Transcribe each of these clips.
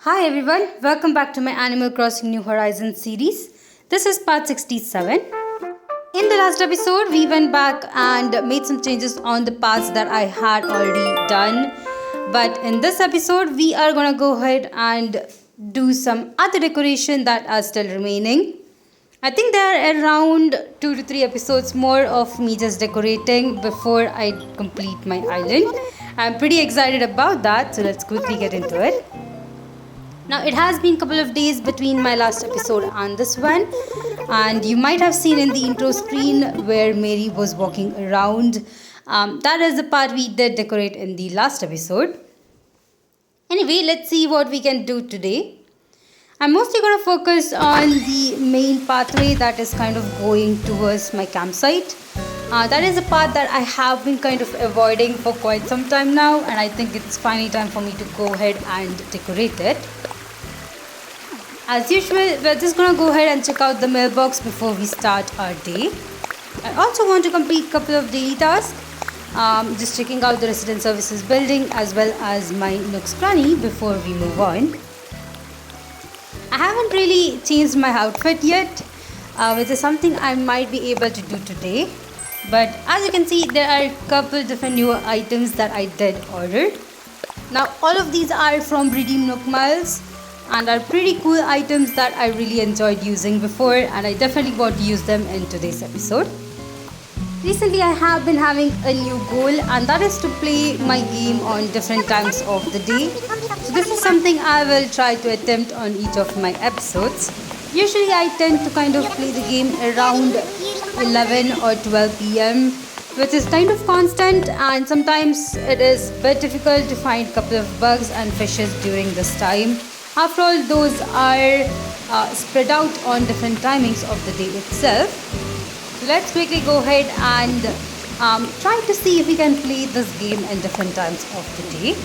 Hi everyone, welcome back to my Animal Crossing New Horizons series. This is part 67. In the last episode, we went back and made some changes on the parts that I had already done. But in this episode, we are gonna go ahead and do some other decoration that are still remaining. I think there are around 2 to 3 episodes more of me just decorating before I complete my island. I'm pretty excited about that, so let's quickly get into it. Now it has been a couple of days between my last episode and this one, and you might have seen in the intro screen where Mary was walking around. That is the part we did decorate in the last episode. Anyway, let's see what we can do today. I'm mostly going to focus on the main pathway that is kind of going towards my campsite. That is a path that I have been kind of avoiding for quite some time now, and I think it's finally time for me to go ahead and decorate it. As usual, we're just going to go ahead and check out the mailbox before we start our day. I also want to complete a couple of daily tasks. Just checking out the resident services building as well as my Nook's Cranny before we move on. I haven't really changed my outfit yet, which is something I might be able to do today. But as you can see, there are a couple different newer items that I did order. Now all of these are from Redeem Nook Miles and are pretty cool items that I really enjoyed using before, and I definitely want to use them in today's episode. Recently I have been having a new goal, and that is to play my game on different times of the day. So this is something I will try to attempt on each of my episodes. Usually I tend to kind of play the game around 11 or 12 p.m. which is kind of constant, and sometimes it is a bit difficult to find a couple of bugs and fishes during this time. After all, those are spread out on different timings of the day itself. So let's quickly go ahead and try to see if we can play this game in different times of the day.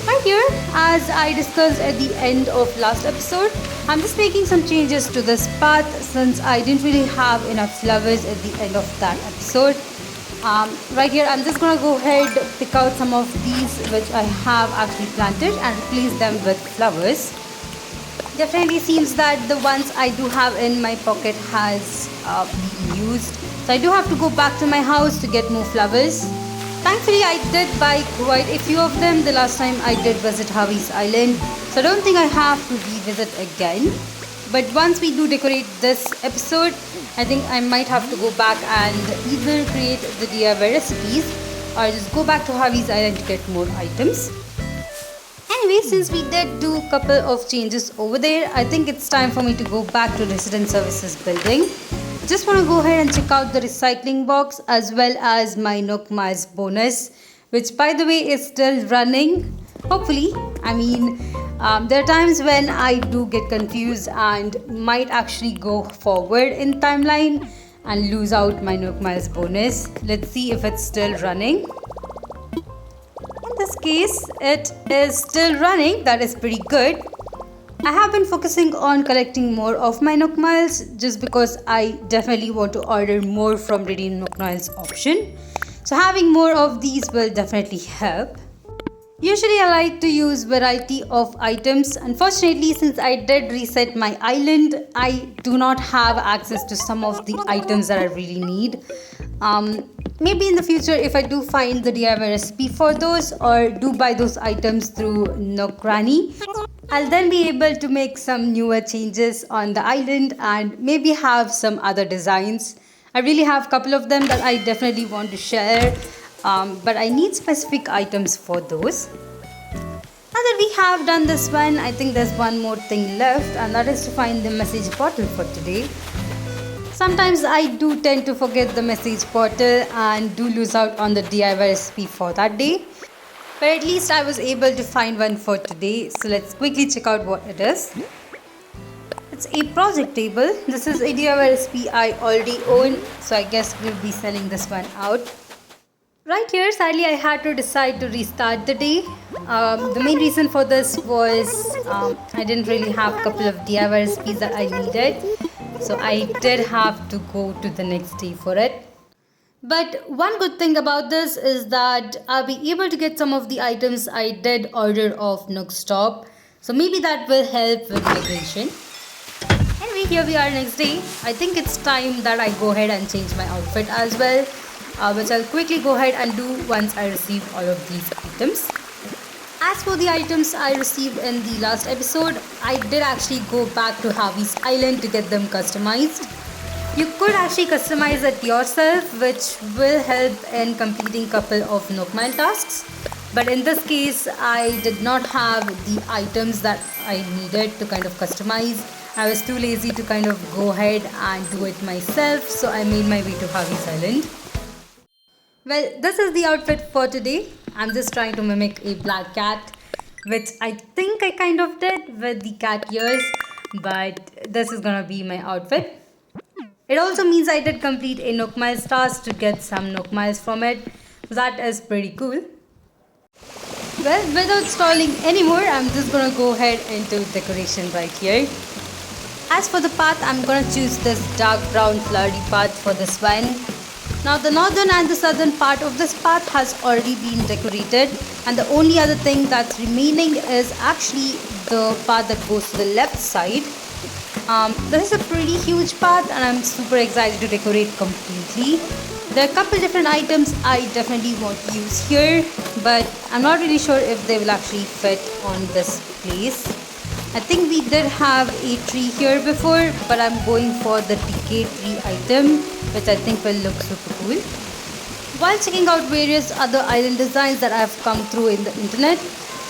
Right here, as I discussed at the end of last episode, I'm just making some changes to this path since I didn't really have enough flowers at the end of that episode. Right here, I'm just gonna go ahead pick out some of these which I have actually planted and replace them with flowers. Definitely seems that the ones I do have in my pocket has been used, so I do have to go back to my house to get more flowers. Thankfully, I did buy quite a few of them the last time I did visit Harvey's Island, so I don't think I have to revisit again. But once we do decorate this episode, I think I might have to go back and either create the DIY recipes or just go back to Harvey's Island to get more items. Anyway, since we did do a couple of changes over there, I think it's time for me to go back to Resident Services building. Just want to go ahead and check out the recycling box as well as my Nook Miles bonus, which by the way is still running. Hopefully, there are times when I do get confused and might actually go forward in timeline and lose out my Nook Miles bonus. Let's see if it's still running. In this case, it is still running. That is pretty good. I have been focusing on collecting more of my Nook Miles just because I definitely want to order more from Redeem Nook Miles option. So having more of these will definitely help. Usually I like to use variety of items. Unfortunately, since I did reset my island, I do not have access to some of the items that I really need. Maybe in the future, if I do find the DIY recipe for those or do buy those items through Nook Cranny, I'll then be able to make some newer changes on the island and maybe have some other designs. I really have a couple of them that I definitely want to share, but I need specific items for those. Now that we have done this one, I think there's one more thing left, and that is to find the message portal for today. Sometimes I do tend to forget the message portal and do lose out on the DIY recipe for that day. But at least I was able to find one for today, so let's quickly check out what it is. It's a project table. This is a DIY recipe I already own, so I guess we'll be selling this one out. Right here, sadly I had to decide to restart the day. The main reason for this was I didn't really have a couple of DIY recipes that I needed, so I did have to go to the next day for it. But one good thing about this is that I'll be able to get some of the items I did order off Nook's Top. So maybe that will help with decoration. Anyway, here we are next day. I think it's time that I go ahead and change my outfit as well, which I'll quickly go ahead and do once I receive all of these items. As for the items I received in the last episode, I did actually go back to Harvey's Island to get them customized. You could actually customize it yourself, which will help in completing couple of Nook Mile tasks. But in this case, I did not have the items that I needed to kind of customize. I was too lazy to kind of go ahead and do it myself, so I made my way to Harvey's Island. Well, this is the outfit for today. I'm just trying to mimic a black cat, which I think I kind of did with the cat ears, but this is gonna be my outfit. It also means I did complete a Nook Miles task to get some Nook Miles from it. So that is pretty cool. Well, without stalling anymore, I'm just gonna go ahead into decoration right here. As for the path, I'm gonna choose this dark brown flowery path for this one. Now the northern and the southern part of this path has already been decorated, and the only other thing that's remaining is actually the path that goes to the left side. This is a pretty huge path and I'm super excited to decorate completely. There are a couple different items I definitely want to use here, but I'm not really sure if they will actually fit on this place. I think we did have a tree here before, but I'm going for the decay tree item, which I think will look super cool. While checking out various other island designs that I've come through in the internet,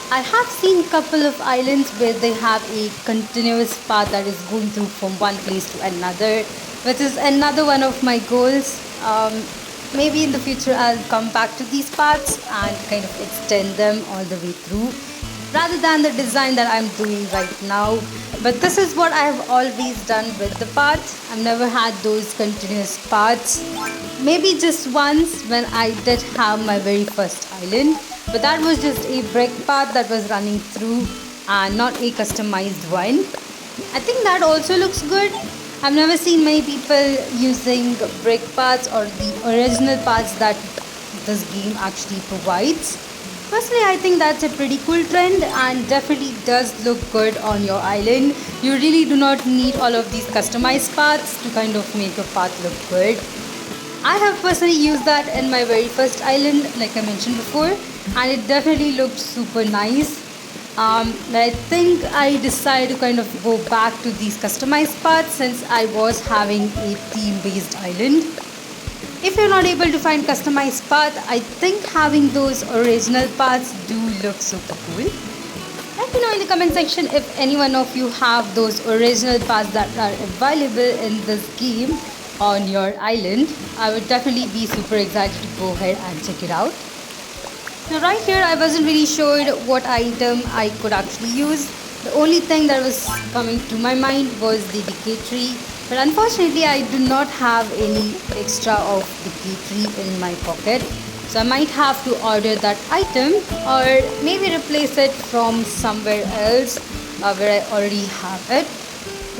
I have seen a couple of islands where they have a continuous path that is going through from one place to another, which is another one of my goals. Maybe in the future I'll come back to these paths and kind of extend them all the way through, rather than the design that I'm doing right now. But this is what I have always done with the paths. I've never had those continuous paths. Maybe just once when I did have my very first island, but that was just a brick path that was running through and not a customized one. I think that also looks good. I've never seen many people using brick paths or the original paths that this game actually provides. Personally, I think that's a pretty cool trend and definitely does look good on your island. You really do not need all of these customized paths to kind of make your path look good. I have personally used that in my very first island, like I mentioned before, and it definitely looked super nice. I think I decided to kind of go back to these customized paths since I was having a theme-based island. If you're not able to find customized path, I think having those original paths do look super cool. Let me know in the comment section if any one of you have those original paths that are available in this game on your island. I would definitely be super excited to go ahead and check it out. Now right here I wasn't really sure what item I could actually use. The only thing that was coming to my mind was the decay tree, but unfortunately I do not have any extra of decay tree in my pocket, so I might have to order that item or maybe replace it from somewhere else where I already have it.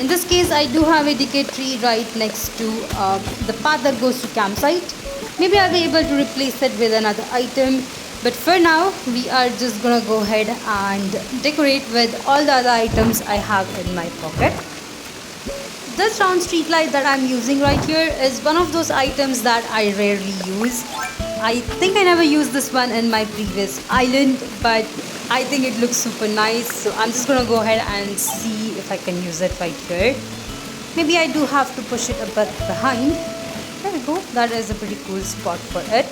In this case I do have a decay tree right next to the path that goes to campsite. Maybe I'll be able to replace it with another item. But for now, we are just gonna go ahead and decorate with all the other items I have in my pocket. This round street light that I'm using right here is one of those items that I rarely use. I think I never used this one in my previous island, but I think it looks super nice. So I'm just gonna go ahead and see if I can use it right here. Maybe I do have to push it a bit behind. There we go. That is a pretty cool spot for it.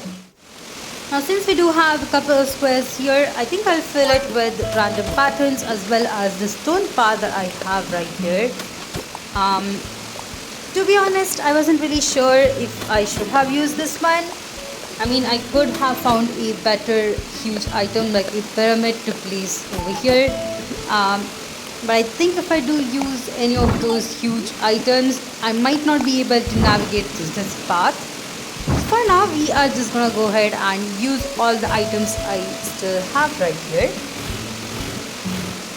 Now since we do have a couple of squares here, I think I'll fill it with random patterns as well as the stone path that I have right here. To be honest, I wasn't really sure if I should have used this one. I mean, I could have found a better huge item like a pyramid to place over here. But I think if I do use any of those huge items, I might not be able to navigate through this path. For now, we are just gonna go ahead and use all the items I still have right here.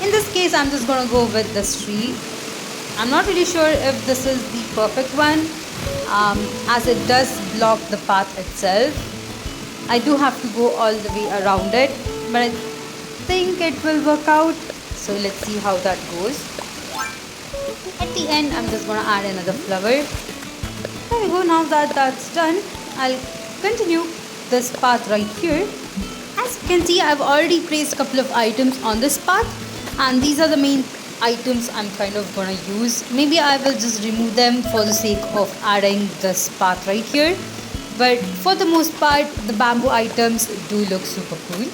In this case, I'm just gonna go with this tree. I'm not really sure if this is the perfect one, as it does block the path itself. I do have to go all the way around it, but I think it will work out. So let's see how that goes. At the end, I'm just gonna add another flower. There we go. Now that that's done, I'll continue this path right here. As you can see, I've already placed a couple of items on this path, and these are the main items I'm kind of gonna use. Maybe I will just remove them for the sake of adding this path right here, but for the most part the bamboo items do look super cool.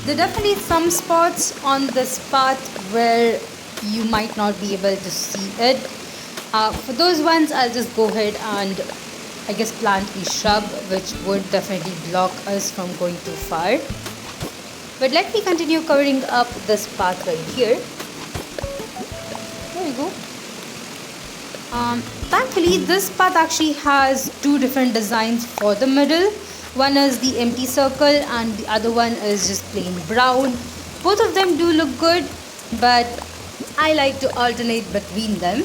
There are definitely some spots on this path where you might not be able to see it. For those ones, I'll just go ahead and I guess plant a shrub, which would definitely block us from going too far. But let me continue covering up this path right here. There we go. Thankfully, this path actually has two different designs for the middle. One is the empty circle and the other one is just plain brown. Both of them do look good, but I like to alternate between them.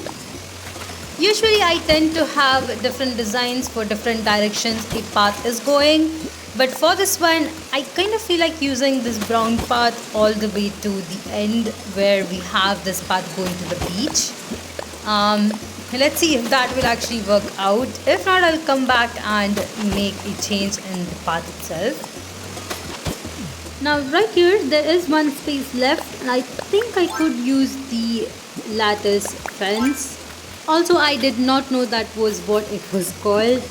Usually I tend to have different designs for different directions a path is going, but for this one I kind of feel like using this brown path all the way to the end where we have this path going to the beach. Let's see if that will actually work out. If not, I'll come back and make a change in the path itself. Now right here there is one space left, and I think I could use the lattice fence. Also, I did not know that was what it was called.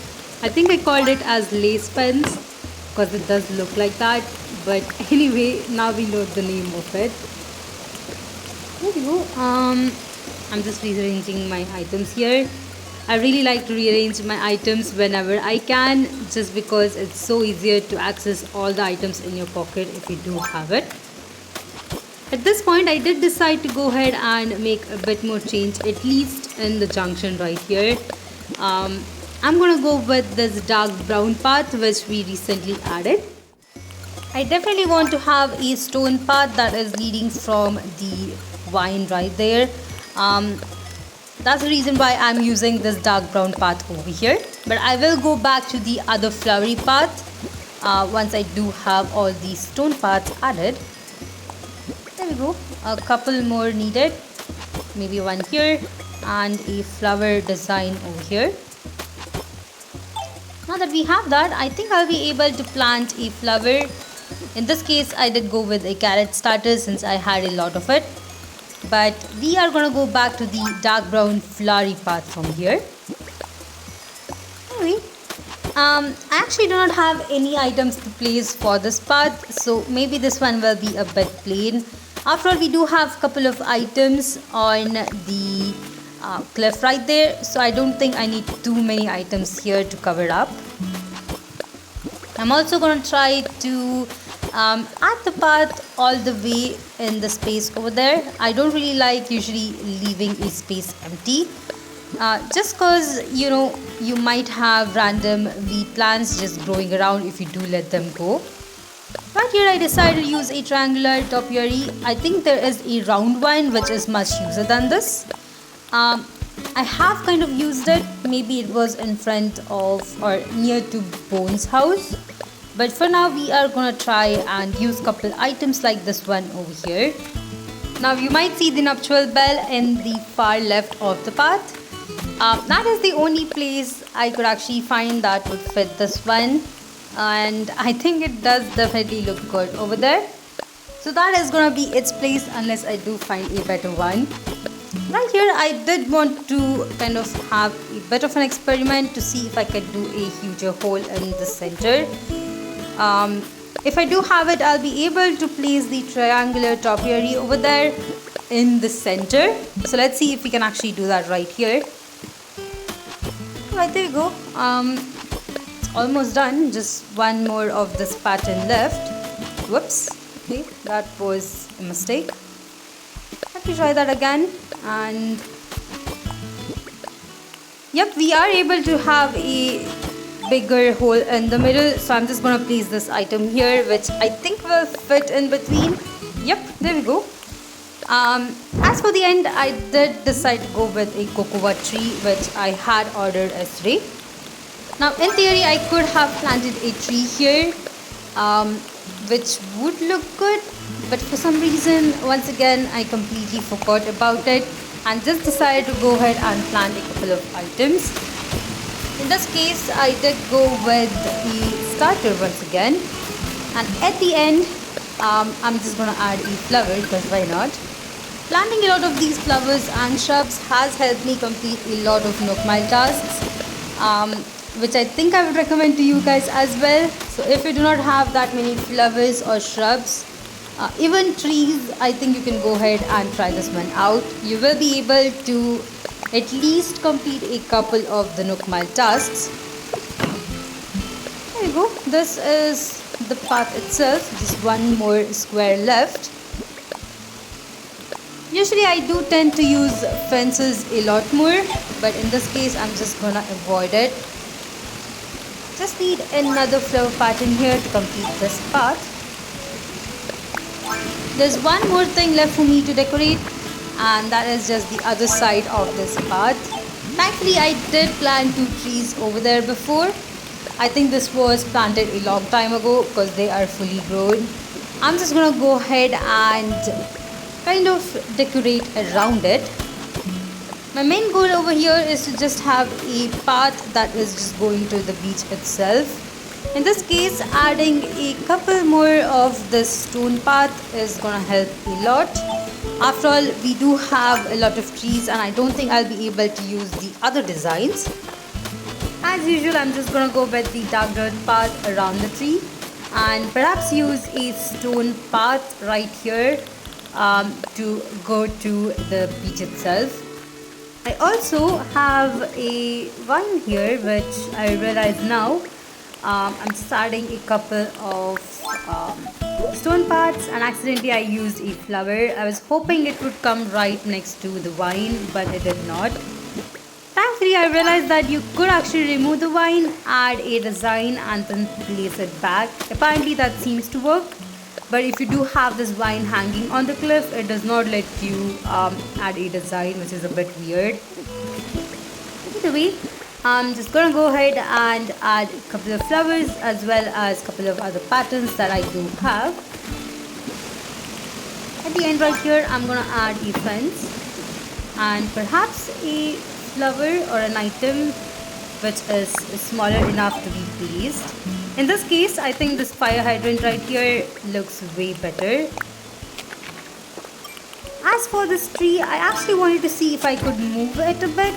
I think I called it as lace fence because it does look like that. But anyway, now we know the name of it. There we go. I'm just rearranging my items here. I really like to rearrange my items whenever I can, just because it's so easier to access all the items in your pocket if you do have it. At this point, I did decide to go ahead and make a bit more change, at least in the junction right here. I'm gonna go with this dark brown path which we recently added. I definitely want to have a stone path that is leading from the vine right there. That's the reason why I'm using this dark brown path over here. But I will go back to the other flowery path once I do have all these stone paths added. There we go. A couple more needed. Maybe one here and a flower design over here. Now that we have that, I think I'll be able to plant a flower. In this case, I did go with a carrot starter since I had a lot of it. But we are going to go back to the dark brown flowery path from here. Anyway, I actually do not have any items to place for this path, so maybe this one will be a bit plain. After all, we do have a couple of items on the cliff right there, so I don't think I need too many items here to cover up. I'm also going to try to add the path all the way in the space over there. I don't really like usually leaving a space empty, just because you might have random weed plants just growing around if you do let them go. Right here I decided to use a triangular topiary. I think there is a round one which is much easier than this. I have kind of used it, maybe it was in front of or near to Bone's house. But for now, we are going to try and use a couple items like this one over here. Now, you might see the nuptial bell in the far left of the path. That is the only place I could actually find that would fit this one. And I think it does definitely look good over there. So that is going to be its place unless I do find a better one. Right here, I did want to kind of have a bit of an experiment to see if I could do a huger hole in the center. If I do have it, I'll be able to place the triangular topiary over there in the center. So let's see if we can actually do that right here. Right, there you go. It's almost done. Just one more of this pattern left. Whoops. Okay, that was a mistake. Let me try that again. And yep, we are able to have a bigger hole in the middle, so I'm just going to place this item here which I think will fit in between. Yep, there we go. As for the end, I did decide to go with a cocoa tree which I had ordered yesterday. Now in theory I could have planted a tree here which would look good, but for some reason, once again, I completely forgot about it and just decided to go ahead and plant a couple of items. In this case, I did go with the starter once again, and at the end, I'm just gonna add a flower because why not? Planting a lot of these flowers and shrubs has helped me complete a lot of Nook Mile tasks, which I think I would recommend to you guys as well. So if you do not have that many flowers or shrubs, even trees, I think you can go ahead and try this one out. You will be able to at least complete a couple of the Nook Mile tasks. There you go. This is the path itself, just one more square left. Usually I do tend to use fences a lot more, but in this case I'm just gonna avoid it. Just need another flower pattern here to complete this path. There's one more thing left for me to decorate, and that is just the other side of this path. Thankfully I did plant 2 trees over there before. I think this was planted a long time ago because they are fully grown. I'm just gonna go ahead and kind of decorate around it. My main goal over here is to just have a path that is just going to the beach itself. In this case, adding a couple more of this stone path is gonna help a lot. After all, we do have a lot of trees and I don't think I'll be able to use the other designs. As usual, I'm just gonna go with the dark dirt path around the tree and perhaps use a stone path right here to go to the beach itself. I also have a vine here which I realize now. I'm just adding a couple of stone paths and accidentally I used a flower. I was hoping it would come right next to the vine, but it did not. Thankfully I realized that you could actually remove the vine, add a design and then place it back. Apparently that seems to work. But if you do have this vine hanging on the cliff, it does not let you add a design, which is a bit weird. Either way, I'm just gonna go ahead and add a couple of flowers as well as a couple of other patterns that I do have. At the end right here, I'm gonna add a fence and perhaps a flower or an item which is smaller enough to be placed. In this case, I think this fire hydrant right here looks way better. As for this tree, I actually wanted to see if I could move it a bit.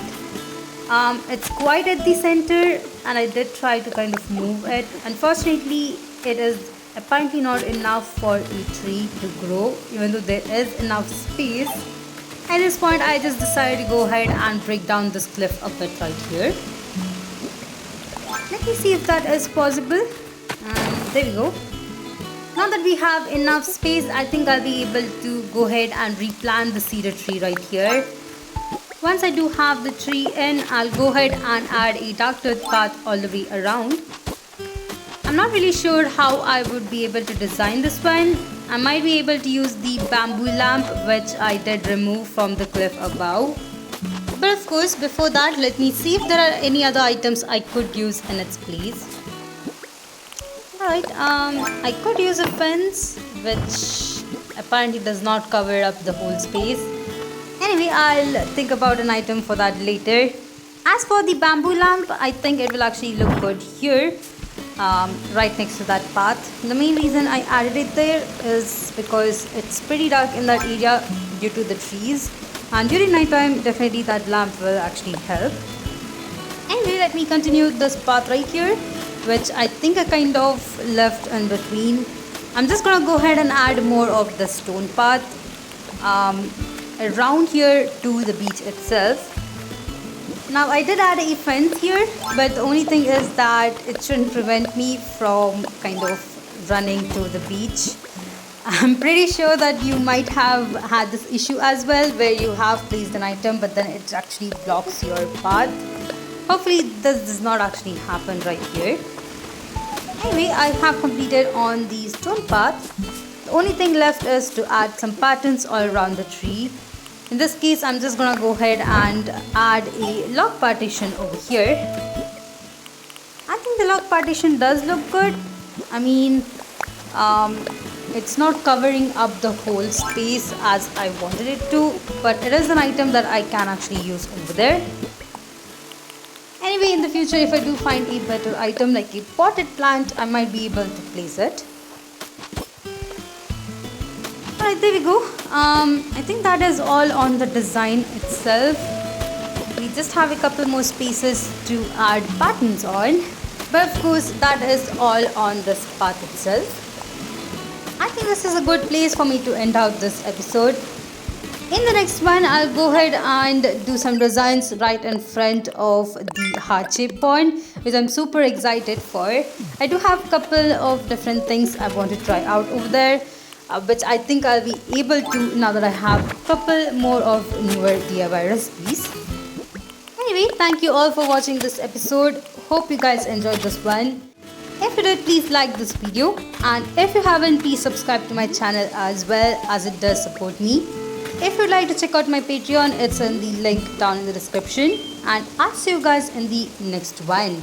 It's quite at the center and I did try to kind of move it. Unfortunately, it is apparently not enough for a tree to grow, even though there is enough space. At this point, I just decided to go ahead and break down this cliff a bit right here. Let me see if that is possible. There we go. Now that we have enough space, I think I'll be able to go ahead and replant the cedar tree right here. Once I do have the tree in, I'll go ahead and add a dark dirt path all the way around. I'm not really sure how I would be able to design this one. I might be able to use the bamboo lamp which I did remove from the cliff above. But of course, before that, let me see if there are any other items I could use in its place. Alright, I could use a fence, which apparently does not cover up the whole space. Anyway, I'll think about an item for that later. As for the bamboo lamp, I think it will actually look good here, right next to that path. The main reason I added it there is because it's pretty dark in that area due to the trees. And during night time, definitely that lamp will actually help. Anyway, let me continue this path right here, which I think I kind of left in between. I'm just gonna go ahead and add more of the stone path around here to the beach itself. Now I did add a fence here, but the only thing is that it shouldn't prevent me from kind of running to the beach. I'm pretty sure that you might have had this issue as well, where you have placed an item but then it actually blocks your path. Hopefully this does not actually happen right here. Anyway, I have completed on the stone path. The only thing left is to add some patterns all around the tree. In this case, I'm just gonna go ahead and add a log partition over here. I think the log partition does look good. I mean, It's not covering up the whole space as I wanted it to, but it is an item that I can actually use over there. Anyway, in the future, if I do find a better item like a potted plant, I might be able to place it. Alright, there we go. I think that is all on the design itself. We just have a couple more spaces to add patterns on. But of course, that is all on this path itself. I think this is a good place for me to end out this episode. In the next one, I'll go ahead and do some designs right in front of the heart-shaped pond, which I'm super excited for. I do have a couple of different things I want to try out over there, which I think I'll be able to now that I have a couple more of newer DIY recipes. Anyway, thank you all for watching this episode. Hope you guys enjoyed this one. If you did, please like this video, and if you haven't, please subscribe to my channel as well, as it does support me. If you'd like to check out my Patreon, it's in the link down in the description, and I'll see you guys in the next one.